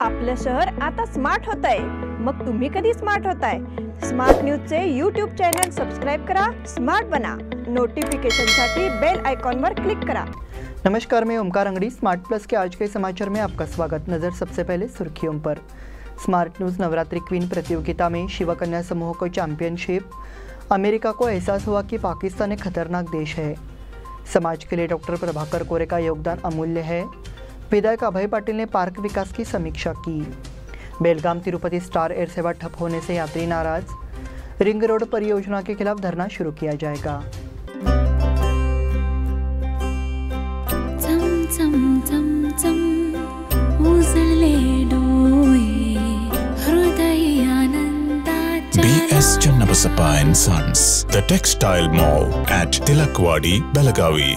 आपलं शहर आता स्मार्ट होत आहे। मग तुम्ही कधी स्मार्ट होताय? स्मार्ट न्यूजचे यूट्यूब चॅनल सबस्क्राइब करा, स्मार्ट बना। नोटिफिकेशनसाठी बेल आइकॉन पर क्लिक करा। नमस्कार, मैं ओमकार अंगड़ी। स्मार्ट प्लस के आज के समाचार में आपका स्वागत। नजर सबसे पहले सुर्खियों पर। स्मार्ट न्यूज नवरात्रि क्वीन प्रतियोगिता में शिव कन्या समूह को चैंपियनशिप। अमेरिका को एहसास हुआ कि पाकिस्तान एक खतरनाक देश है। समाज के लिए डॉक्टर प्रभाकर कोरे का योगदान अमूल्य है। विधायक अभय पाटिल ने पार्क विकास की समीक्षा की। बेलगाम तिरुपति स्टार एयर सेवा ठप होने से यात्री नाराज। रिंग रोड परियोजना के खिलाफ धरना शुरू किया जाएगा। BS Channabasappa and Sons, the textile mall at Tilakwadi, Belagavi.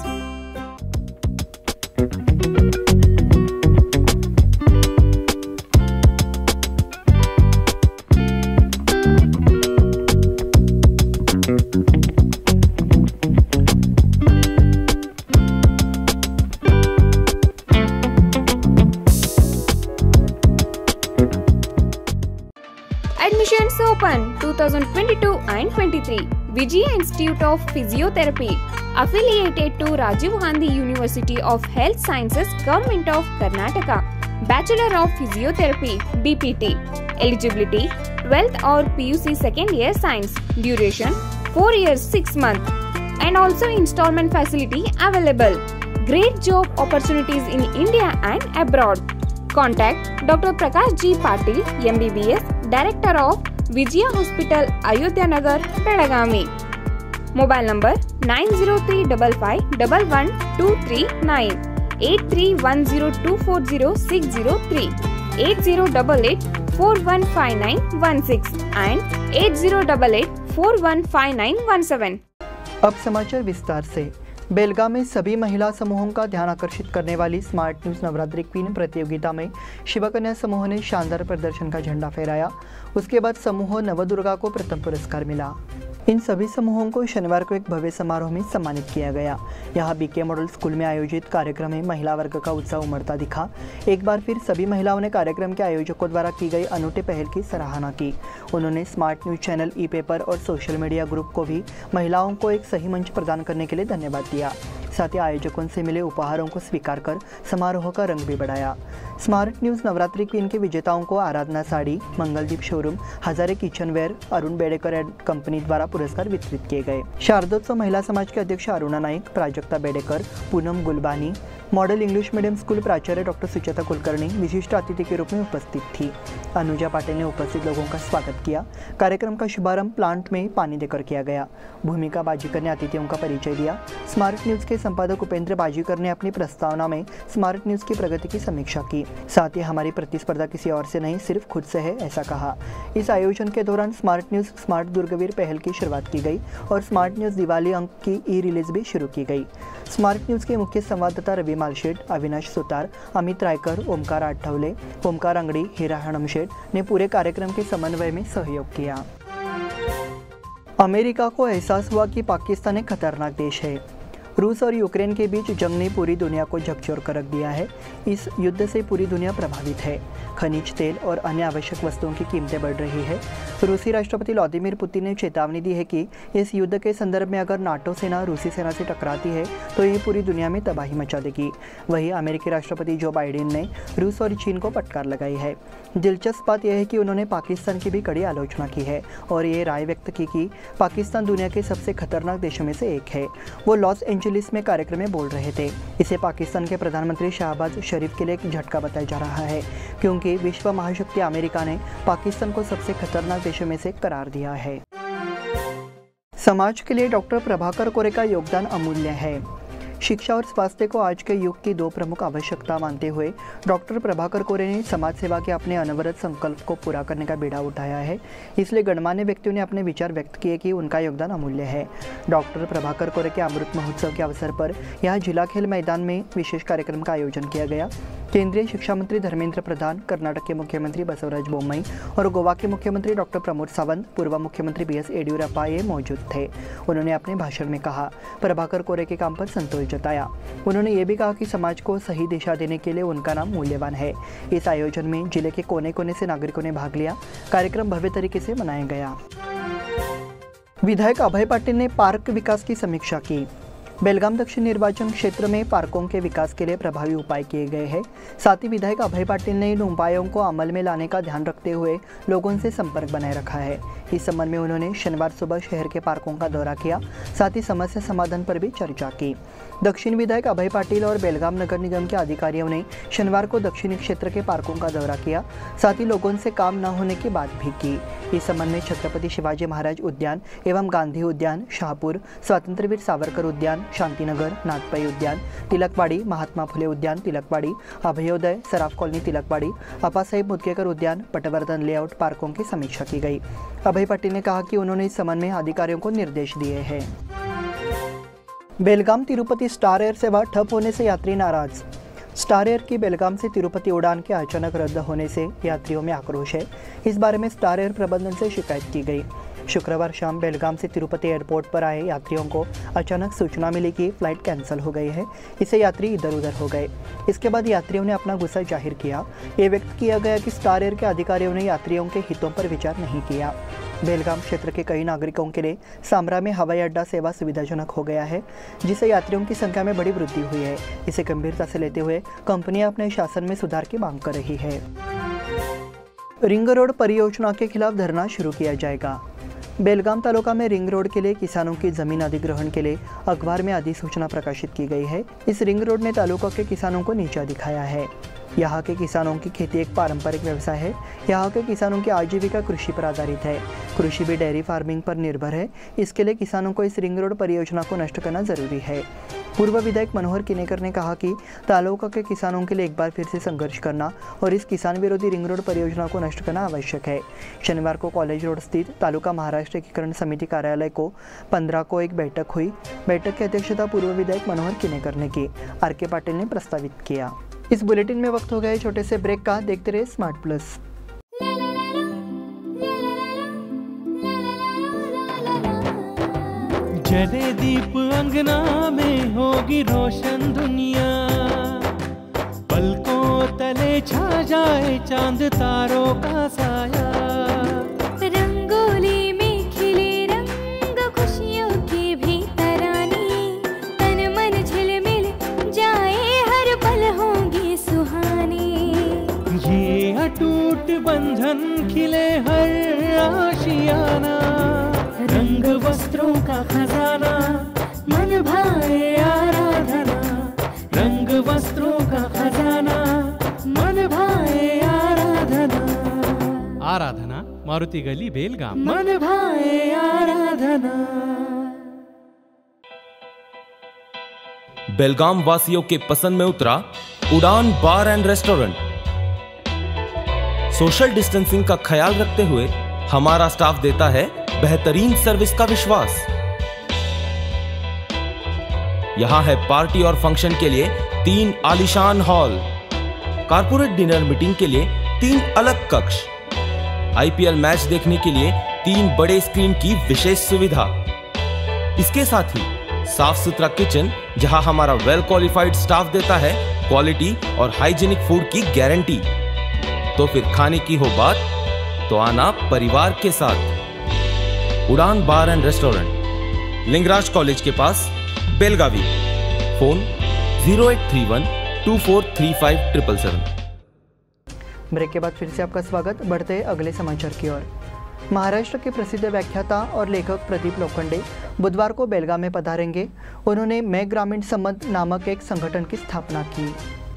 Admissions open 2022 and 23. Vijaya Institute of Physiotherapy, affiliated to Rajiv Gandhi University of Health Sciences, Government of Karnataka. Bachelor of Physiotherapy, BPT. Eligibility 12th or PUC second year science. Duration 4 years 6 months. And also installment facility available. Great job opportunities in India and abroad. Contact Dr. Prakash G. Patil, MBBS, Director of Vijaya Hospital, Ayodhya Nagar, Belagavi. Mobile number 90355111239, 8310240603, 8088415916 and 8088415917। अब समाचार विस्तार से। बेलगाम में सभी महिला समूहों का ध्यान आकर्षित करने वाली स्मार्ट न्यूज नवरात्रि क्वीन प्रतियोगिता में शिवकन्या समूह ने शानदार प्रदर्शन का झंडा फहराया। उसके बाद समूह नवदुर्गा को प्रथम पुरस्कार मिला। इन सभी समूहों को शनिवार को एक भव्य समारोह में सम्मानित किया गया। यहाँ बीके मॉडल स्कूल में आयोजित कार्यक्रम में महिला वर्ग का उत्साह उमड़ता दिखा। एक बार फिर सभी महिलाओं ने कार्यक्रम के आयोजकों द्वारा की गई अनूठे पहल की सराहना की। उन्होंने स्मार्ट न्यूज चैनल, ई पेपर और सोशल मीडिया ग्रुप को भी महिलाओं को एक सही मंच प्रदान करने के लिए धन्यवाद दिया। साथ ही आयोजकों से मिले उपहारों को स्वीकार कर समारोह का रंग भी बढ़ाया। स्मार्ट न्यूज नवरात्रि क्वीन के विजेताओं को Aradhana sari, Mangaldeep showroom, Hazare kitchenware, Arun Bedekar and company द्वारा पुरस्कार वितरित किए गए। शारदोत्सव महिला समाज के अध्यक्ष Aruna Naik, Prajakta Bedekar, Poonam Gulbani, model English medium school प्राचार्य डॉक्टर सुचेता कुलकर्णी विशिष्ट अतिथि के रूप में उपस्थित थी। अनुजा पाटिल ने उपस्थित लोगों का स्वागत किया। कार्यक्रम का शुभारंभ प्लांट में पानी देकर किया गया। भूमिका बाजीकर ने अतिथियों का परिचय दिया। स्मार्ट न्यूज के संपादक उपेंद्र बाजीकर ने अपनी प्रस्तावना में स्मार्ट न्यूज की प्रगति की समीक्षा की। साथ ही हमारी प्रतिस्पर्धा किसी और से नहीं, सिर्फ खुद से है, ऐसा कहा। इस आयोजन के दौरान स्मार्ट न्यूज स्मार्ट दुर्गवीर पहल की शुरुआत की गई और स्मार्ट न्यूज दिवाली अंक की ई रिलीज भी शुरू की गई। स्मार्ट न्यूज के मुख्य संवाददाता रवि मालशेठ, अविनाश सुतार, अमित रायकर, ओमकार आठवले, ओमकार अंगड़ी, हीरा हणमशेठ ने पूरे कार्यक्रम के समन्वय में सहयोग किया। अमेरिका को एहसास हुआ कि पाकिस्तान एक खतरनाक देश है। रूस और यूक्रेन के बीच जंग ने पूरी दुनिया को झकझोर कर रख दिया है। इस युद्ध से पूरी दुनिया प्रभावित है। खनिज तेल और अन्य आवश्यक वस्तुओं की कीमतें बढ़ रही है। रूसी राष्ट्रपति व्लादिमीर पुतिन ने चेतावनी दी है कि इस युद्ध के संदर्भ में अगर नाटो सेना रूसी सेना से टकराती है तो ये पूरी दुनिया में तबाही मचा देगी। वहीं अमेरिकी राष्ट्रपति जो बाइडेन ने रूस और चीन को फटकार लगाई है। दिलचस्प बात यह है कि उन्होंने पाकिस्तान की भी कड़ी आलोचना की है और ये राय व्यक्त की कि पाकिस्तान दुनिया के सबसे खतरनाक देशों में से एक है। वो लॉस एंजलिस में कार्यक्रम में बोल रहे थे। इसे पाकिस्तान के प्रधानमंत्री शहबाज शरीफ के लिए एक झटका बताया जा रहा है, क्योंकि विश्व महाशक्ति अमेरिका ने पाकिस्तान को सबसे खतरनाक देशों में से करार दिया है। समाज के लिए डॉक्टर प्रभाकर कोरे का योगदान अमूल्य है। शिक्षा और स्वास्थ्य को आज के युग की दो प्रमुख आवश्यकता मानते हुए डॉक्टर प्रभाकर कोरे ने समाज सेवा के अपने अनवरत संकल्प को पूरा करने का बीड़ा उठाया है। इसलिए गणमान्य व्यक्तियों ने अपने विचार व्यक्त किए कि उनका योगदान अमूल्य है। डॉक्टर प्रभाकर कोरे के अमृत महोत्सव के अवसर पर यहाँ जिला खेल मैदान में विशेष कार्यक्रम का आयोजन किया गया। केंद्रीय शिक्षा मंत्री धर्मेंद्र प्रधान, कर्नाटक के मुख्यमंत्री बसवराज बोम्मई और गोवा के मुख्यमंत्री डॉक्टर प्रमोद सावंत, पूर्व मुख्यमंत्री BS येडियुरप्पा ये मौजूद थे। उन्होंने अपने भाषण में कहा, प्रभाकर कोरे के काम पर संतोष जताया। उन्होंने ये भी कहा कि समाज को सही दिशा देने के लिए उनका नाम मूल्यवान है। इस आयोजन में जिले के कोने कोने से नागरिकों ने भाग लिया। कार्यक्रम भव्य तरीके से मनाया गया। विधायक अभय पाटिल ने पार्क विकास की समीक्षा की। बेलगाम दक्षिण निर्वाचन क्षेत्र में पार्कों के विकास के लिए प्रभावी उपाय किए गए हैं। साथ ही विधायक अभय पाटिल ने इन उपायों को अमल में लाने का ध्यान रखते हुए लोगों से संपर्क बनाए रखा है। इस संबंध में उन्होंने शनिवार सुबह शहर के पार्कों का दौरा किया, साथ ही समस्या समाधान पर भी चर्चा की। दक्षिण विधायक अभय पाटिल और बेलगाम नगर निगम के अधिकारियों ने शनिवार को दक्षिणी क्षेत्र के पार्कों का दौरा किया, साथ ही लोगों से काम न होने की बात भी की। इस संबंध में छत्रपति शिवाजी महाराज उद्यान एवं गांधी उद्यान, शाहपुर, स्वातंत्र्यवीर सावरकर उद्यान, शांतिनगर, नाथपाई उद्यान, तिलकवाड़ी, महात्मा फुले उद्यान तिलकवाड़ी, अभयोदय, सराफ कॉलोनी तिलकवाड़ी, अप्पासाहेब मुदगेकर उद्यान, पटवर्धन लेआउट पार्कों की समीक्षा की गई। अभय पाटिल ने कहा कि उन्होंने इस संबंध में अधिकारियों को निर्देश दिए हैं। बेलगाम तिरुपति स्टार एयर सेवा ठप होने से यात्री नाराज। स्टार एयर की बेलगाम से तिरुपति उड़ान के अचानक रद्द होने से यात्रियों में आक्रोश है। इस बारे में स्टार एयर प्रबंधन से शिकायत की गई। शुक्रवार शाम बेलगाम से तिरुपति एयरपोर्ट पर आए यात्रियों को अचानक सूचना मिली कि फ्लाइट कैंसिल हो गई है। इससे यात्री इधर उधर हो गए। इसके बाद यात्रियों ने अपना गुस्सा जाहिर किया। ये व्यक्त किया गया कि स्टार एयर के अधिकारियों ने यात्रियों के हितों पर विचार नहीं किया। बेलगाम क्षेत्र के कई नागरिकों के लिए सामरा में हवाई अड्डा सेवा सुविधाजनक हो गया है, जिससे यात्रियों की संख्या में बड़ी वृद्धि हुई है। इसे गंभीरता से लेते हुए कंपनियां अपने शासन में सुधार की मांग कर रही है। रिंग रोड परियोजना के खिलाफ धरना शुरू किया जाएगा। बेलगाम तालुका में रिंग रोड के लिए किसानों की जमीन अधिग्रहण के लिए अखबार में अधिसूचना प्रकाशित की गई है। इस रिंग रोड ने तालुका के किसानों को नीचा दिखाया है। यहाँ के किसानों की खेती एक पारंपरिक व्यवसाय है। यहाँ के किसानों की आजीविका कृषि पर आधारित है। कृषि भी डेयरी फार्मिंग पर निर्भर है। इसके लिए किसानों को इस रिंग रोड परियोजना को नष्ट करना जरूरी है। पूर्व विधायक मनोहर किनेकर ने कहा कि तालुका के किसानों के लिए एक बार फिर से संघर्ष करना और इस किसान विरोधी रिंग रोड परियोजना को नष्ट करना आवश्यक है। शनिवार को कॉलेज रोड स्थित तालुका महाराष्ट्र एकीकरण समिति कार्यालय को 15 को एक बैठक हुई। बैठक की अध्यक्षता पूर्व विधायक मनोहर किनेकर ने की। RK पाटिल ने प्रस्तावित किया। इस बुलेटिन में वक्त हो गया छोटे से ब्रेक का। देखते रहे स्मार्ट प्लस। जले दीप अंगना में होगी रोशन दुनिया, पलकों तले छा जाए चांद तारों का साया। रंगोली में खिले रंग खुशियों की भी तरानी, तन मन झिलमिल जाए हर पल होंगी सुहानी। ये अटूट बंधन खिले हर आशियाना, रंग वस्त्रों का खजाना मन भाए आराधना। रंग वस्त्रों का खजाना मन भाए आराधना। आराधना मारुति गली बेलगाम। मन भाए आराधना। बेलगाम वासियों के पसंद में उतरा उड़ान बार एंड रेस्टोरेंट। सोशल डिस्टेंसिंग का ख्याल रखते हुए हमारा स्टाफ देता है बेहतरीन सर्विस का विश्वास। यहां है पार्टी और फंक्शन के लिए 3 आलीशान हॉल, कारपोरेट डिनर मीटिंग के लिए 3 अलग कक्ष, IPL मैच देखने के लिए 3 बड़े स्क्रीन की विशेष सुविधा। इसके साथ ही साफ सुथरा किचन, जहां हमारा वेल क्वालिफाइड स्टाफ देता है क्वालिटी और हाइजीनिक फूड की गारंटी। तो फिर खाने की हो बात तो आना परिवार के साथ। उड़ान बार एंड रेस्टोरेंट, लिंगराज कॉलेज के पास, बेलगावी। फोन 0831 2435 ब्रेक के बाद फिर से आपका स्वागत। बढ़ते हैं अगले समाचार की ओर। महाराष्ट्र के प्रसिद्ध व्याख्याता और लेखक प्रदीप लोखंडे बुधवार को बेलगाम में पधारेंगे। उन्होंने मैं ग्रामीण संबंध नामक एक संगठन की स्थापना की।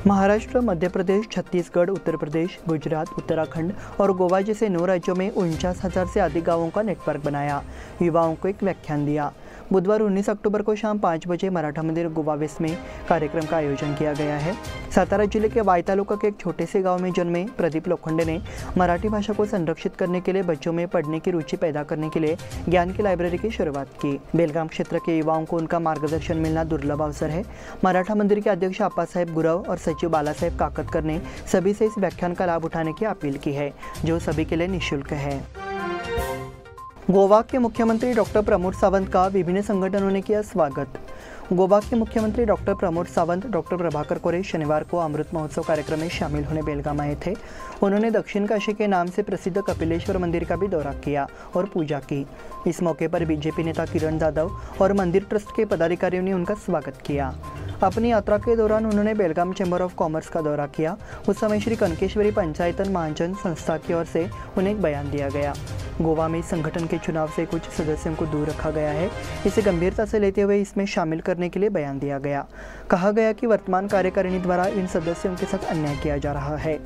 महाराष्ट्र, मध्य प्रदेश, छत्तीसगढ़, उत्तर प्रदेश, गुजरात, उत्तराखंड और गोवा जैसे 9 राज्यों में 49,000 से अधिक गांवों का नेटवर्क बनाया। युवाओं को एक व्याख्यान दिया। बुधवार 19 अक्टूबर को शाम 5 बजे मराठा मंदिर गोवा वेस्ट में कार्यक्रम का आयोजन किया गया है। सातारा जिले के वाई तालुका के एक छोटे से गांव में जन्मे प्रदीप लोखंडे ने मराठी भाषा को संरक्षित करने के लिए बच्चों में पढ़ने की रुचि पैदा करने के लिए ज्ञान की लाइब्रेरी की शुरुआत की। बेलगाम क्षेत्र के युवाओं को उनका मार्गदर्शन मिलना दुर्लभ अवसर है। मराठा मंदिर के अध्यक्ष आपा साहेब गुरव और सचिव बाला साहेब काकतकर ने सभी से इस व्याख्यान का लाभ उठाने की अपील की है, जो सभी के लिए निःशुल्क है। गोवा के मुख्यमंत्री डॉक्टर प्रमोद सावंत का विभिन्न संगठनों ने किया स्वागत। गोवा के मुख्यमंत्री डॉक्टर प्रमोद सावंत डॉक्टर प्रभाकर कोरे शनिवार को अमृत महोत्सव कार्यक्रम में शामिल होने बेलगाम आए थे। उन्होंने दक्षिण काशी के नाम से प्रसिद्ध कपिलेश्वर मंदिर का भी दौरा किया और पूजा की। इस मौके पर बीजेपी नेता किरण जाधव और मंदिर ट्रस्ट के पदाधिकारियों ने उनका स्वागत किया। अपनी यात्रा के दौरान उन्होंने बेलगाम चैम्बर ऑफ कॉमर्स का दौरा किया। उस समय श्री कनकेश्वरी पंचायतन महाजन संस्था की ओर से उन्हें एक बयान दिया गया। गोवा में इस संगठन के चुनाव से कुछ सदस्यों को दूर रखा गया है। इसे गंभीरता से लेते हुए इसमें शामिल करने के लिए बयान दिया गया। कहा गया कि वर्तमान कार्यकारिणी द्वारा इन सदस्यों के साथ अन्याय किया जा रहा है।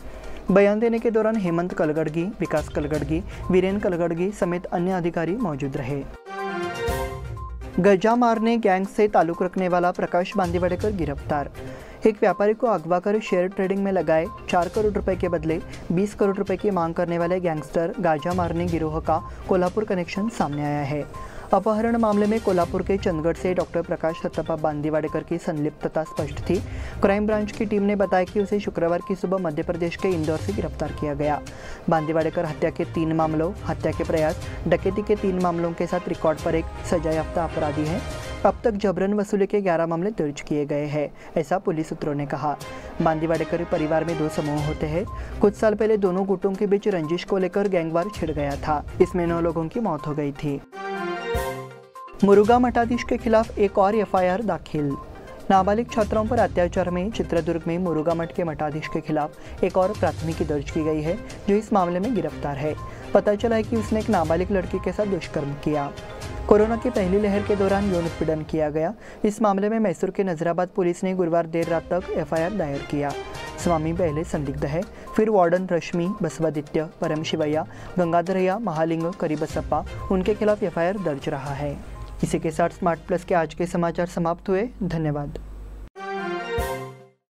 बयान देने के दौरान हेमंत कलगड़गी, विकास कलगड़गी, वीरेन कलगड़गी समेत अन्य अधिकारी मौजूद रहे। गजा मारने गैंग से ताल्लुक रखने वाला प्रकाश बांदीवाडेकर गिरफ्तार। एक व्यापारी को अगवा कर शेयर ट्रेडिंग में लगाए 4 करोड़ रुपए के बदले 20 करोड़ रुपए की मांग करने वाले गैंगस्टर गाजा मारने गिरोह का कोल्हापुर कनेक्शन सामने आया है। अपहरण मामले में कोल्हापुर के चंदगढ़ से डॉक्टर प्रकाश सत्तप्पा बांदीवाडेकर की संलिप्तता स्पष्ट थी। क्राइम ब्रांच की टीम ने बताया कि उसे शुक्रवार की सुबह मध्य प्रदेश के इंदौर से गिरफ्तार किया गया। बांदीवाडेकर हत्या के 3 मामलों, हत्या के प्रयास, डकैती के 3 मामलों के साथ रिकॉर्ड पर एक सजायाफ्ता अपराधी है। अब तक जबरन वसूली के 11 मामले दर्ज किए गए हैं, ऐसा पुलिस सूत्रों ने कहा। बांदीवाडेकर परिवार में 2 समूह होते हैं। कुछ साल पहले दोनों गुटों के बीच रंजिश को लेकर गैंगवार छिड़ गया था। इसमें 9 लोगों की मौत हो गई थी। मुरुगा मठाधीश के खिलाफ एक और एफआईआर दाखिल। नाबालिग छात्राओं पर अत्याचार में चित्रदुर्ग में मुरुगा मठ के मठाधीश के खिलाफ एक और प्राथमिकी दर्ज की गई है, जो इस मामले में गिरफ्तार है। पता चला है कि उसने एक नाबालिग लड़की के साथ दुष्कर्म किया। कोरोना की पहली लहर के दौरान यौन उत्पीड़न किया गया। इस मामले में मैसूर के नजराबाद पुलिस ने गुरुवार देर रात तक एफआईआर दायर किया। स्वामी पहले संदिग्ध है, फिर वार्डन रश्मि, बसवादित्य, परम शिवैया, गंगाधरैया, महालिंग, करीबसप्पा, उनके खिलाफ एफआईआर दर्ज रहा है। इसी के साथ स्मार्ट प्लस के आज के समाचार समाप्त हुए। धन्यवाद।